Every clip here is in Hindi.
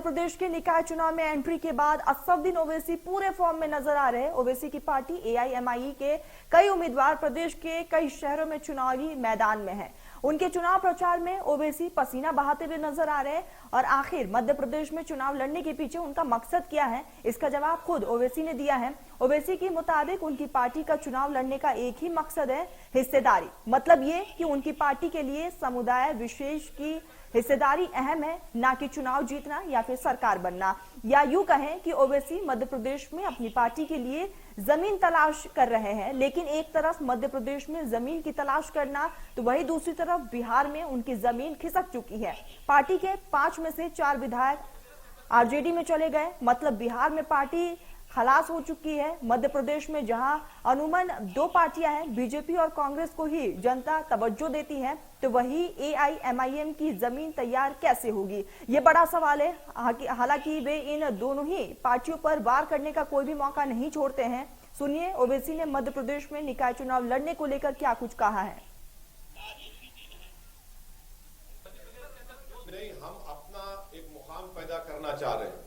प्रदेश के निकाय चुनाव में एंट्री के बाद असदुद्दीन ओवैसी पूरे फॉर्म में नजर आ रहे हैं। ओवैसी की पार्टी एआईएमआईएम के कई उम्मीदवार प्रदेश के कई शहरों में चुनावी मैदान में हैं। उनके चुनाव प्रचार में ओवैसी पसीना बहाते हुए नजर आ रहे हैं और आखिर मध्य प्रदेश में चुनाव लड़ने के पीछे उनका मकसद क्या है, इसका जवाब खुद ओवैसी ने दिया है। ओवैसी के मुताबिक उनकी पार्टी का चुनाव लड़ने का एक ही मकसद है, हिस्सेदारी। मतलब ये कि उनकी पार्टी के लिए समुदाय विशेष की हिस्सेदारी अहम है, ना कि चुनाव जीतना या फिर सरकार बनना। या यूं कहें कि ओवैसी मध्य प्रदेश में अपनी पार्टी के लिए जमीन तलाश कर रहे हैं, लेकिन एक तरफ मध्य प्रदेश में जमीन की तलाश करना तो वही दूसरी तरफ बिहार में उनकी जमीन खिसक चुकी है। पार्टी के 5 में से 4 विधायक आरजेडी में चले गए, मतलब बिहार में पार्टी खलास हो चुकी है। मध्य प्रदेश में जहां अमूमन 2 पार्टियां हैं, बीजेपी और कांग्रेस को ही जनता तवज्जो देती है, तो वही एआईएमआईएम की जमीन तैयार कैसे होगी, ये बड़ा सवाल है। हालांकि वे इन दोनों ही पार्टियों पर वार करने का कोई भी मौका नहीं छोड़ते हैं। सुनिए ओवैसी ने मध्य प्रदेश में निकाय चुनाव लड़ने को लेकर क्या कुछ कहा है। नहीं, हम अपना एक मुकाम पैदा करना चाह रहे हैं।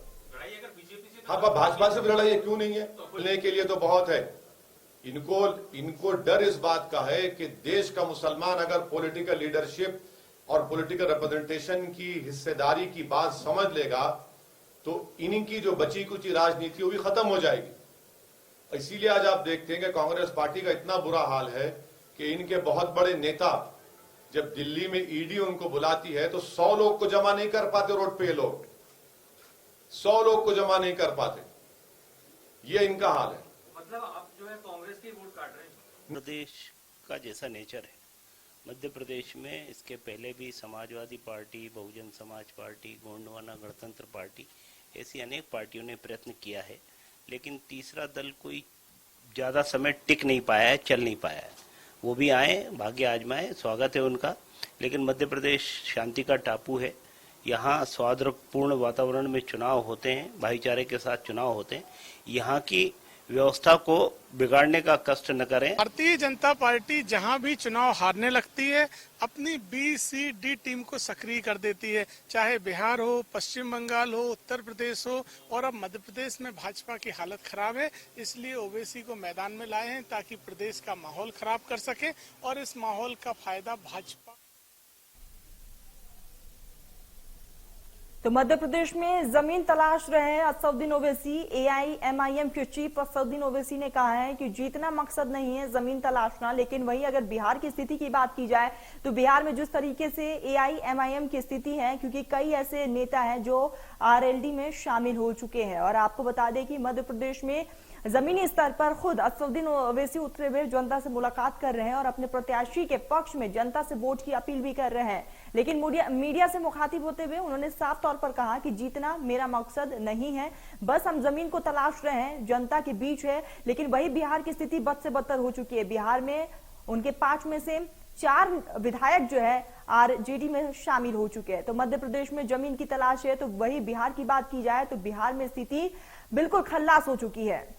हाँ, भाजपा से भी लड़ाई क्यों नहीं है? बोलने के लिए तो बहुत है। इनको डर इस बात का है कि देश का मुसलमान अगर पॉलिटिकल लीडरशिप और पॉलिटिकल रिप्रेजेंटेशन की हिस्सेदारी की बात समझ लेगा तो इनकी जो बची कुची राजनीति वो भी खत्म हो जाएगी। इसीलिए आज आप देखते हैं कि कांग्रेस पार्टी का इतना बुरा हाल है कि इनके बहुत बड़े नेता जब दिल्ली में ईडी उनको बुलाती है तो 100 लोग को जमा नहीं कर पाते, रोड पे लोग 100 लोग को जमा नहीं कर पाते। ये इनका हाल है। मतलब आप जो है कांग्रेस की वोट काट रहे हैं। प्रदेश का जैसा नेचर है मध्य प्रदेश में, इसके पहले भी समाजवादी पार्टी, बहुजन समाज पार्टी, गोंडवाना गणतंत्र पार्टी, ऐसी अनेक पार्टियों ने प्रयत्न किया है, लेकिन तीसरा दल कोई ज्यादा समय टिक नहीं पाया है, चल नहीं पाया है। वो भी आए, भाग्य आजमाए, स्वागत है उनका, लेकिन मध्य प्रदेश शांति का टापू है। यहाँ सौहार्दपूर्ण वातावरण में चुनाव होते हैं, भाईचारे के साथ चुनाव होते हैं। यहाँ की व्यवस्था को बिगाड़ने का कष्ट न करें। भारतीय जनता पार्टी जहां भी चुनाव हारने लगती है अपनी बी-सी-डी टीम को सक्रिय कर देती है, चाहे बिहार हो, पश्चिम बंगाल हो, उत्तर प्रदेश हो, और अब मध्य प्रदेश में भाजपा की हालत खराब है। इसलिए ओवैसी को मैदान में लाए हैं ताकि प्रदेश का माहौल खराब कर सके और इस माहौल का फायदा भाजपा। तो मध्य प्रदेश में जमीन तलाश रहे हैं असदुद्दीन ओवैसी। एआईएमआईएम के चीफ असदुद्दीन ओवैसी ने कहा है कि जीतना मकसद नहीं है, जमीन तलाशना। लेकिन वहीं अगर बिहार की स्थिति की बात की जाए तो बिहार में जिस तरीके से एआईएमआईएम की स्थिति है, क्योंकि कई ऐसे नेता हैं जो आरएलडी में शामिल हो चुके हैं, और आपको बता दें कि मध्य प्रदेश में जमीनी स्तर पर खुद असदुद्दीन ओवैसी उतरे हुए जनता से मुलाकात कर रहे हैं और अपने प्रत्याशी के पक्ष में जनता से वोट की अपील भी कर रहे हैं। लेकिन मीडिया से मुखातिब होते हुए उन्होंने साफ तौर पर कहा कि जीतना मेरा मकसद नहीं है, बस हम जमीन को तलाश रहे हैं, जनता के बीच है। लेकिन वही बिहार की स्थिति बद से बदतर हो चुकी है। बिहार में उनके 5 में से 4 विधायक जो है आरजेडी में शामिल हो चुके हैं। तो मध्य प्रदेश में जमीन की तलाश है, तो वही बिहार की बात की जाए तो बिहार में स्थिति बिल्कुल खल्लास हो चुकी है।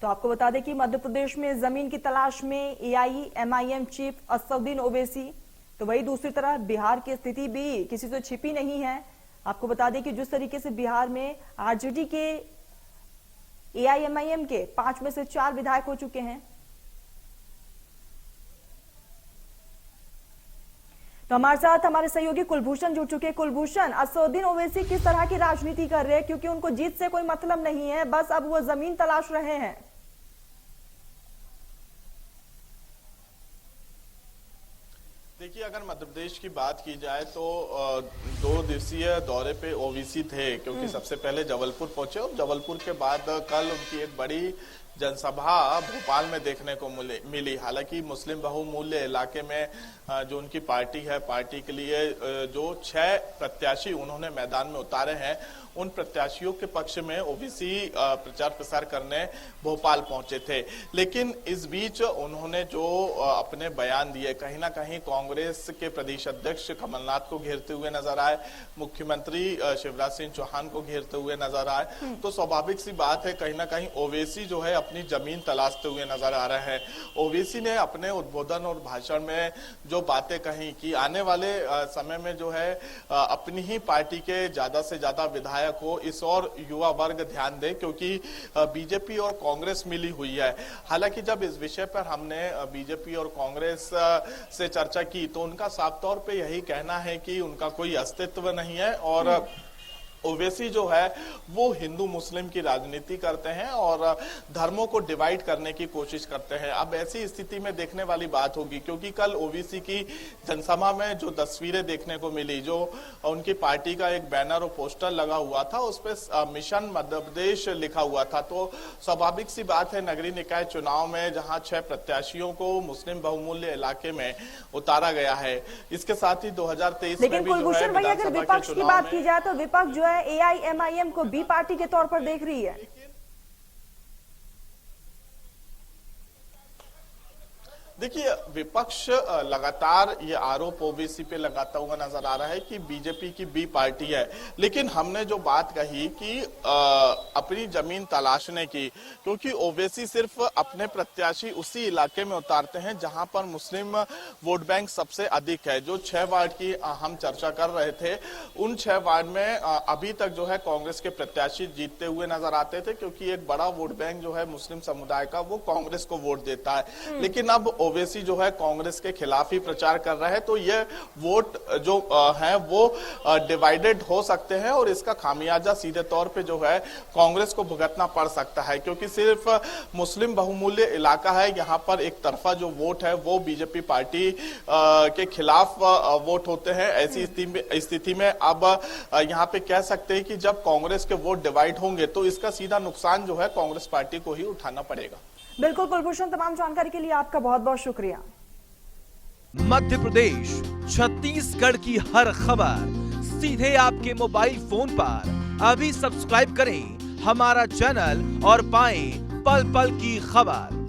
तो आपको बता दें कि मध्य प्रदेश में जमीन की तलाश में एआईएमआईएम चीफ असदुद्दीन ओवैसी, तो वही दूसरी तरफ बिहार की स्थिति भी किसी से छिपी नहीं है। आपको बता दें कि जिस तरीके से बिहार में आरजेडी के एआईएमआईएम के 5 में से 4 विधायक हो चुके हैं। तो हमारे साथ हमारे सहयोगी कुलभूषण जुड़ चुके हैं। कुलभूषण, असदुद्दीन ओवैसी किस तरह की राजनीति कर रहे हैं, क्योंकि उनको जीत से कोई मतलब नहीं है, बस अब वो जमीन तलाश रहे हैं। देखिए, अगर मध्य प्रदेश की बात की जाए तो 2 दिवसीय दौरे पे ओवैसी थे, क्योंकि सबसे पहले जबलपुर पहुंचे और जबलपुर के बाद कल उनकी एक बड़ी जनसभा भोपाल में देखने को मिली। हालांकि मुस्लिम बहुमूल्य इलाके में जो उनकी पार्टी है, पार्टी के लिए जो 6 प्रत्याशी उन्होंने मैदान में उतारे हैं, उन प्रत्याशियों के पक्ष में ओबीसी प्रचार प्रसार करने भोपाल पहुंचे थे। लेकिन इस बीच उन्होंने जो अपने बयान दिए, कहीं ना कहीं कांग्रेस के प्रदेश अध्यक्ष कमलनाथ को घेरते हुए नजर आए, मुख्यमंत्री शिवराज सिंह चौहान को घेरते हुए नजर आए। तो स्वाभाविक सी बात है, कहीं ना कहीं ओवैसी जो है अपनी जमीन तलाशते हुए नजर आ रहे हैं। ओवैसी ने अपने उद्बोधन और भाषण में जो बातें कही कि आने वाले समय में जो है अपनी ही पार्टी के ज्यादा से ज्यादा विधायक को इस और युवा वर्ग ध्यान दे, क्योंकि बीजेपी और कांग्रेस मिली हुई है। हालांकि जब इस विषय पर हमने बीजेपी और कांग्रेस से चर्चा की तो उनका साफ तौर पे यही कहना है कि उनका कोई अस्तित्व नहीं है और ओवैसी जो है वो हिंदू मुस्लिम की राजनीति करते हैं और धर्मों को डिवाइड करने की कोशिश करते हैं। अब ऐसी स्थिति में देखने वाली बात होगी, क्योंकि कल ओवैसी की जनसभा में जो तस्वीरें देखने को मिली, जो उनकी पार्टी का एक बैनर और पोस्टर लगा हुआ था, उस पर मिशन मध्य प्रदेश लिखा हुआ था। तो स्वाभाविक सी बात है, नगरीय निकाय चुनाव में जहां 6 प्रत्याशियों को मुस्लिम बहुमूल्य इलाके में उतारा गया है, इसके साथ ही 2023 में भी जो है अगर विपक्ष की बात की जाए तो विपक्ष जो है AIMIM को बी पार्टी के तौर पर देख रही है। देखिए, विपक्ष लगातार ये आरोप ओबीसी पे लगाता हुआ नजर आ रहा है कि बीजेपी की बी पार्टी है। लेकिन हमने जो बात कही कि अपनी जमीन तलाशने की, क्योंकि ओबीसी सिर्फ अपने प्रत्याशी उसी इलाके में उतारते हैं जहां पर मुस्लिम वोट बैंक सबसे अधिक है। जो 6 वार्ड की हम चर्चा कर रहे थे, उन 6 वार्ड में अभी तक जो है कांग्रेस के प्रत्याशी जीतते हुए नजर आते थे, क्योंकि एक बड़ा वोट बैंक जो है मुस्लिम समुदाय का वो कांग्रेस को वोट देता है। लेकिन अब ओवैसी जो है कांग्रेस के खिलाफ ही प्रचार कर रहे हैं, तो ये वोट जो है वो डिवाइडेड हो सकते हैं और इसका खामियाजा सीधे तौर पे जो है कांग्रेस को भुगतना पड़ सकता है, क्योंकि सिर्फ मुस्लिम बहुमूल्य इलाका है, यहाँ पर एक तरफा जो वोट है वो बीजेपी पार्टी के खिलाफ वोट होते हैं। ऐसी स्थिति में अब यहाँ पे कह सकते हैं कि जब कांग्रेस के वोट डिवाइड होंगे तो इसका सीधा नुकसान जो है कांग्रेस पार्टी को ही उठाना पड़ेगा। बिल्कुल कुलभूषण, तमाम जानकारी के लिए आपका बहुत बहुत शुक्रिया। मध्य प्रदेश, छत्तीसगढ़ की हर खबर सीधे आपके मोबाइल फोन पर। अभी सब्सक्राइब करें हमारा चैनल और पाएं पल पल की खबर।